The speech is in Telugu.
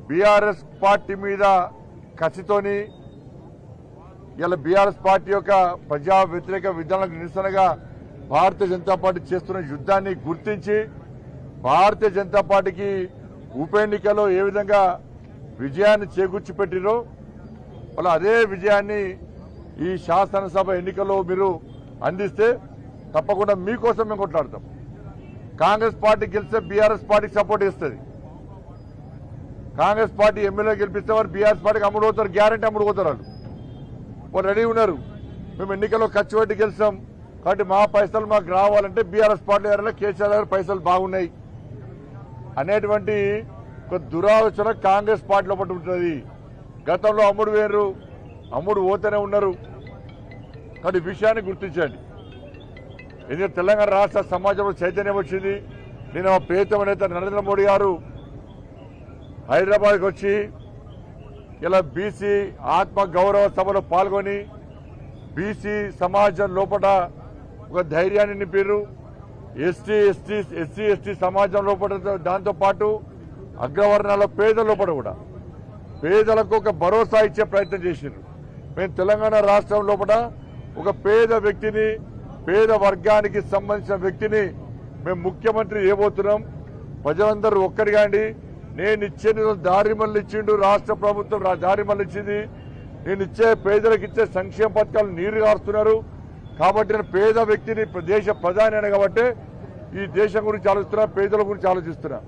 బీఆర్ఎస్ పార్టీ మీద కసితోని ఇలా బీఆర్ఎస్ పార్టీ యొక్క ప్రజా వ్యతిరేక విధానాలకు నిరసనగా భారతీయ జనతా పార్టీ చేస్తున్న యుద్ధాన్ని గుర్తించి భారతీయ జనతా పార్టీకి ఉప ఎన్నికల్లో ఏ విధంగా విజయాన్ని చేకూర్చి పెట్టిరో వాళ్ళ అదే విజయాన్ని ఈ శాసనసభ ఎన్నికల్లో మీరు అందిస్తే తప్పకుండా మీకోసం మేము కొట్లాడతాం. కాంగ్రెస్ పార్టీ గెలిస్తే బీఆర్ఎస్ పార్టీకి సపోర్ట్ ఇస్తుంది. కాంగ్రెస్ పార్టీ ఎమ్మెల్యే గెలిపిస్తే వారు బీఆర్ఎస్ పార్టీకి అమ్ముడు పోతారు, గ్యారంటీ అమ్ముడు పోతారు. వాళ్ళు రెడీ ఉన్నారు. మేము ఎన్నికల్లో ఖర్చు పెట్టి గెలిచాం కాబట్టి మా పైసలు మాకు రావాలంటే బీఆర్ఎస్ పార్టీ గారిలో కేసీఆర్ గారి పైసలు బాగున్నాయి అనేటువంటి ఒక దురాలోచన కాంగ్రెస్ పార్టీలో పట్టు ఉంటుంది. గతంలో అమ్ముడు వేరు, అమ్ముడు పోతూనే ఉన్నారు. కాబట్టి విషయాన్ని గుర్తించండి. ఎందుకంటే తెలంగాణ రాష్ట్ర సమాజంలో చైతన్యం వచ్చింది. నేను ప్రియతమ నేత నరేంద్ర మోడీ గారు హైదరాబాద్కి వచ్చి ఇలా బీసీ ఆత్మ గౌరవ సభలో పాల్గొని బీసీ సమాజం లోపల ఒక ధైర్యాన్ని నింపారు. ఎస్సీ ఎస్టీ సమాజం లోపల దాంతోపాటు అగ్రవర్ణాల పేదల లోపల కూడా పేదలకు ఒక భరోసా ఇచ్చే ప్రయత్నం చేశారు. మేము తెలంగాణ రాష్ట్రం లోపల ఒక పేద వ్యక్తిని, పేద వర్గానికి సంబంధించిన వ్యక్తిని మేము ముఖ్యమంత్రి చేయబోతున్నాం. ప్రజలందరూ ఒక్కరిగా అండి. నేను ఇచ్చే దారి మళ్ళిచ్చిండు రాష్ట్ర ప్రభుత్వం, దారి మళ్ళిచ్చింది. నేను ఇచ్చే పేదలకు ఇచ్చే సంక్షేమ పథకాలు నీరు కారుస్తున్నారు. కాబట్టి నేను పేద వ్యక్తిని దేశ ప్రధాని కాబట్టి ఈ దేశం గురించి ఆలోచిస్తున్నా, పేదల గురించి ఆలోచిస్తున్నా.